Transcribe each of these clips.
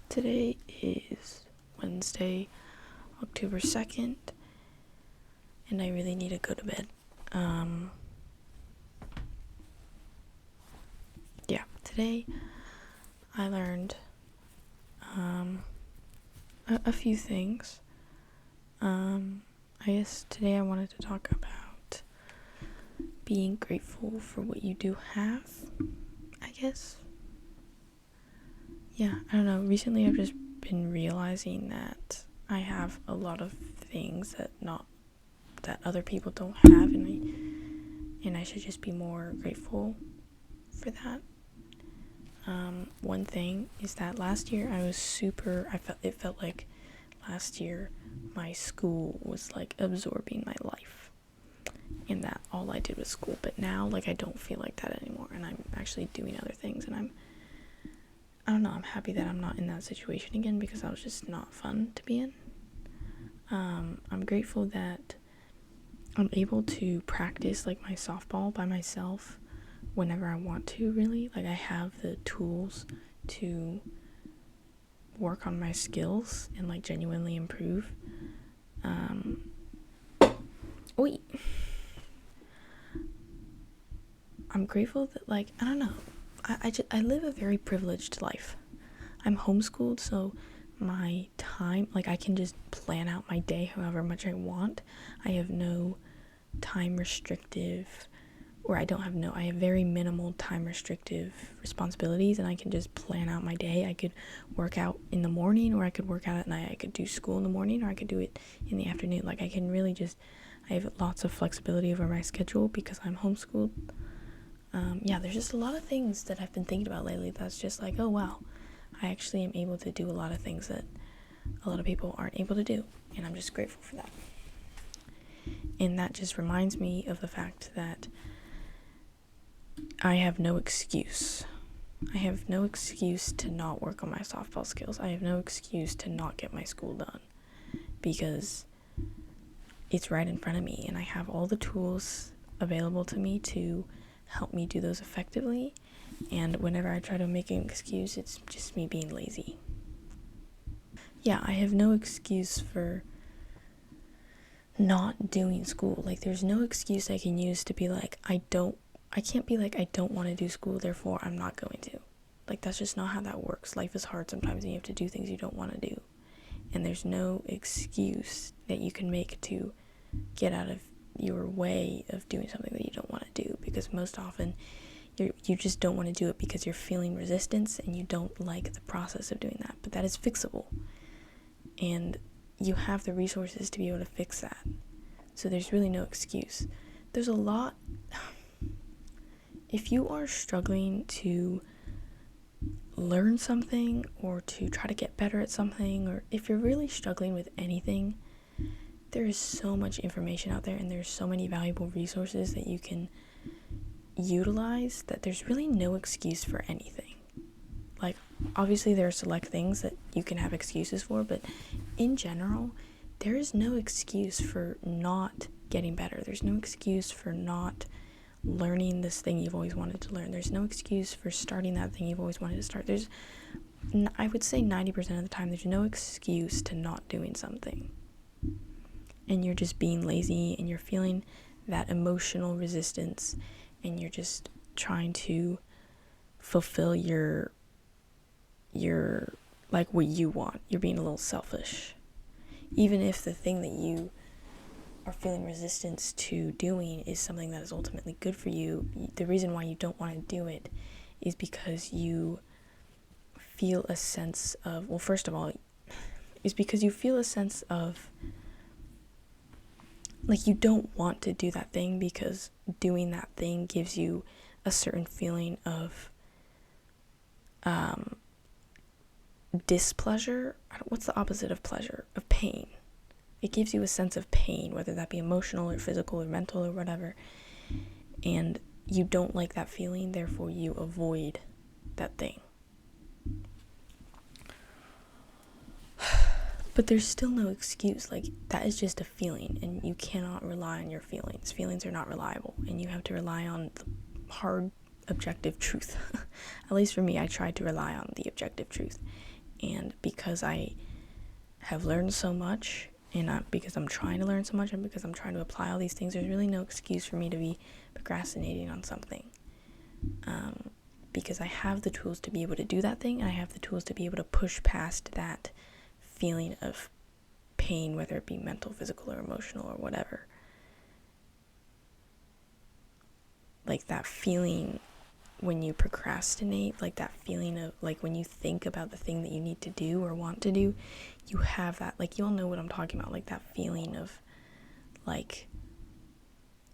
Today is Wednesday, October 2nd, and I really need to go to bed. Today I learned a few things. I guess today I wanted to talk about being grateful for what you do have, I guess. I don't know, recently I've just been realizing that I have a lot of things that other people don't have, and I should just be more grateful for that. One thing is that last year it felt like last year my school was like absorbing my life, and that all I did was school. But now, I don't feel like that anymore, and I'm actually doing other things, and I'm happy that I'm not in that situation again, because that was just not fun to be in. I'm grateful that I'm able to practice my softball by myself whenever I want to, really. I have the tools to work on my skills and genuinely improve. I'm grateful that I don't know, I live a very privileged life. I'm homeschooled, so my time, I can just plan out my day however much I want. I have no time restrictive, or I have very minimal time restrictive responsibilities, and I can just plan out my day. I could work out in the morning, or I could work out at night. I could do school in the morning, or I could do it in the afternoon. I can really I have lots of flexibility over my schedule because I'm homeschooled. There's just a lot of things that I've been thinking about lately that's just oh wow, I actually am able to do a lot of things that a lot of people aren't able to do, and I'm just grateful for that. And that just reminds me of the fact that I have no excuse. I have no excuse to not work on my softball skills. I have no excuse to not get my school done, because it's right in front of me, and I have all the tools available to me to help me do those effectively. And whenever I try to make an excuse, it's just me being lazy. I have no excuse for not doing school. There's no excuse I can use to be I can't be I don't want to do school, therefore I'm not going to. That's just not how that works. Life is hard sometimes, and you have to do things you don't want to do. And there's no excuse that you can make to get out of your way of doing something that you don't want to do, because most often you just don't want to do it because you're feeling resistance and you don't like the process of doing that. But that is fixable, and you have the resources to be able to fix that. So there's really no excuse. There's a lot. If you are struggling to learn something, or to try to get better at something, or if you're really struggling with anything, there is so much information out there, and there's so many valuable resources that you can utilize, that there's really no excuse for anything. Obviously there are select things that you can have excuses for, but in general, there is no excuse for not getting better. There's no excuse for not learning this thing you've always wanted to learn. There's no excuse for starting that thing you've always wanted to start. I would say 90% of the time, there's no excuse to not doing something. And you're just being lazy, and you're feeling that emotional resistance, and you're just trying to fulfill your what you want. You're being a little selfish. Even if the thing that you are feeling resistance to doing is something that is ultimately good for you, the reason why you don't want to do it is because you feel a sense of, first of all, is because you feel a sense of you don't want to do that thing, because doing that thing gives you a certain feeling of displeasure. What's the opposite of pleasure? Of pain. It gives you a sense of pain, whether that be emotional or physical or mental or whatever. And you don't like that feeling, therefore you avoid that thing. But there's still no excuse. That is just a feeling, and you cannot rely on your feelings. Feelings are not reliable, and you have to rely on the hard, objective truth. At least for me, I tried to rely on the objective truth. And because I have learned so much, and because I'm trying to learn so much, and because I'm trying to apply all these things, there's really no excuse for me to be procrastinating on something. Because I have the tools to be able to do that thing, and I have the tools to be able to push past that feeling of pain, whether it be mental, physical, or emotional, or whatever. Like that feeling when you procrastinate, like that feeling of, like, when you think about the thing that you need to do or want to do, you have that, like, you'll know what I'm talking about, like that feeling of, like,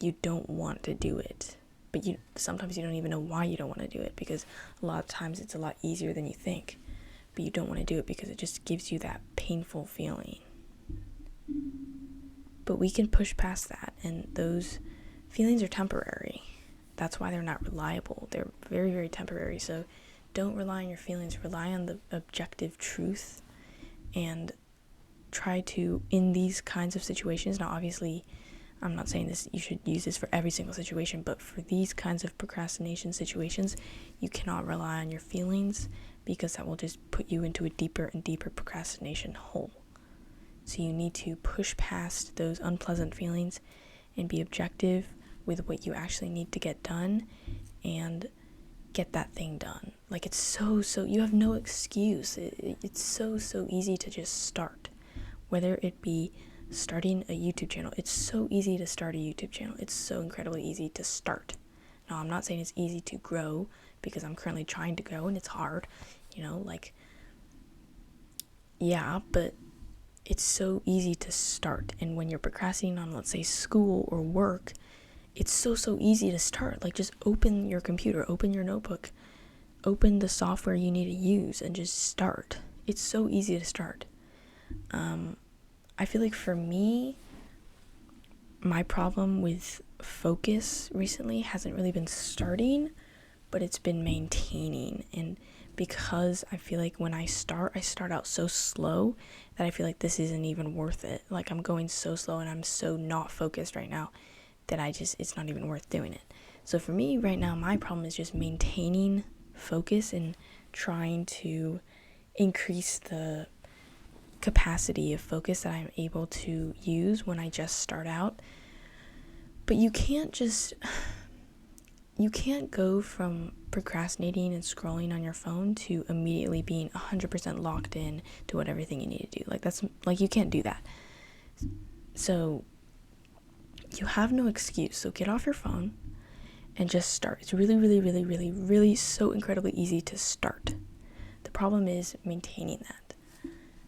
you don't want to do it, but sometimes you don't even know why you don't want to do it, because a lot of times it's a lot easier than you think, but you don't want to do it because it just gives you that painful feeling. But we can push past that, and those feelings are temporary. That's why they're not reliable. They're very, very temporary. So don't rely on your feelings. Rely on the objective truth, and try to, in these kinds of situations, now obviously I'm not saying this, you should use this for every single situation, but for these kinds of procrastination situations, you cannot rely on your feelings, because that will just put you into a deeper and deeper procrastination hole. So you need to push past those unpleasant feelings and be objective with what you actually need to get done, and get that thing done. Like, it's so you have no excuse. It's so easy to just start. Whether it be starting a YouTube channel, it's so easy to start a YouTube channel. It's so incredibly easy to start. Now, I'm not saying it's easy to grow, because I'm currently trying to grow and it's hard, yeah, but it's so easy to start. And when you're procrastinating on, let's say, school or work, it's so easy to start. Like, just open your computer, open your notebook, open the software you need to use, and just start. It's so easy to start. I feel like for me, my problem with focus recently hasn't really been starting, but it's been maintaining. And because I feel like when I start out so slow that I feel like this isn't even worth it. Like, I'm going so slow and I'm so not focused right now that it's not even worth doing it. So for me right now, my problem is just maintaining focus and trying to increase the capacity of focus that I'm able to use when I just start out. But you can't go from procrastinating and scrolling on your phone to immediately being 100% locked in to what everything you need to do. Like, you can't do that. So you have no excuse. So get off your phone and just start. It's really, really, really, really, really so incredibly easy to start. The problem is maintaining that.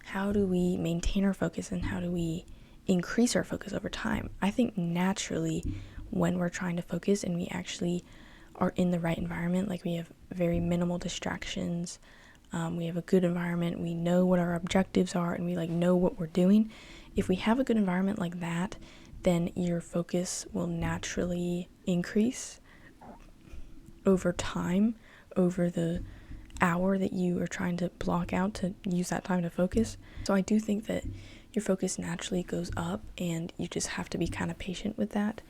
How do we maintain our focus, and how do we increase our focus over time? I think naturally, when we're trying to focus and we actually are in the right environment, like we have very minimal distractions, we have a good environment, we know what our objectives are, and we know what we're doing. If we have a good environment like that, then your focus will naturally increase over time, over the hour that you are trying to block out to use that time to focus. So I do think that your focus naturally goes up, and you just have to be kind of patient with that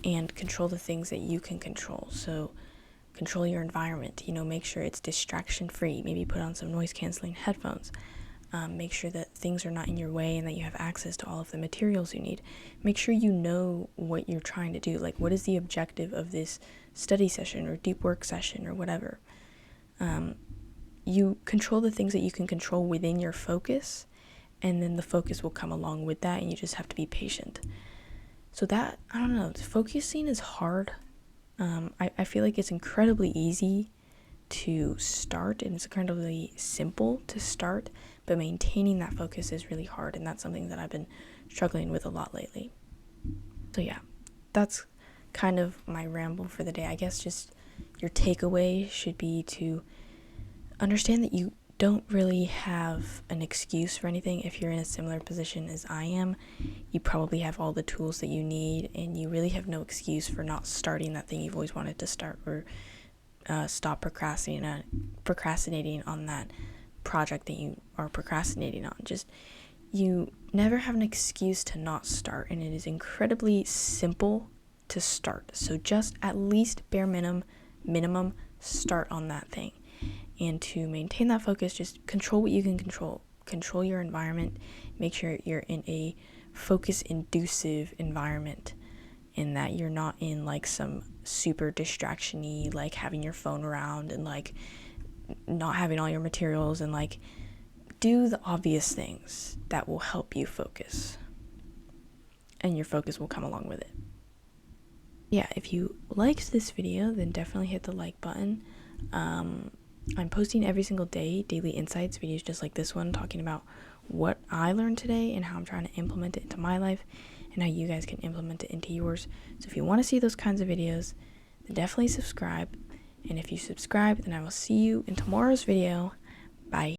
and control the things that you can control. So control your environment, make sure it's distraction free. Maybe put on some noise canceling headphones. Make sure that things are not in your way and that you have access to all of the materials you need. Make sure you know what you're trying to do. Like, what is the objective of this study session or deep work session or whatever? You control the things that you can control within your focus, and then the focus will come along with that, and you just have to be patient. So that, I don't know, focusing is hard. I feel like it's incredibly easy to start, and it's incredibly simple to start, but maintaining that focus is really hard, and that's something that I've been struggling with a lot lately. So yeah, that's kind of my ramble for the day. I guess just your takeaway should be to understand that you don't really have an excuse for anything. If you're in a similar position as I am, you probably have all the tools that you need, and you really have no excuse for not starting that thing you've always wanted to start, or stop procrastinating on that project that you are procrastinating on. Just, you never have an excuse to not start, and it is incredibly simple to start. So just at least bare minimum start on that thing. And to maintain that focus, just control what you can control. Control your environment. Make sure you're in a focus-inducive environment, in that you're not in like some super distraction-y, like having your phone around and like not having all your materials, and like do the obvious things that will help you focus, and your focus will come along with it. Yeah, if you liked this video, then definitely hit the like button. I'm posting every single day daily insights videos just like this one, talking about what I learned today and how I'm trying to implement it into my life, and how you guys can implement it into yours. So if you want to see those kinds of videos, then definitely subscribe. And if you subscribe, then I will see you in tomorrow's video. Bye.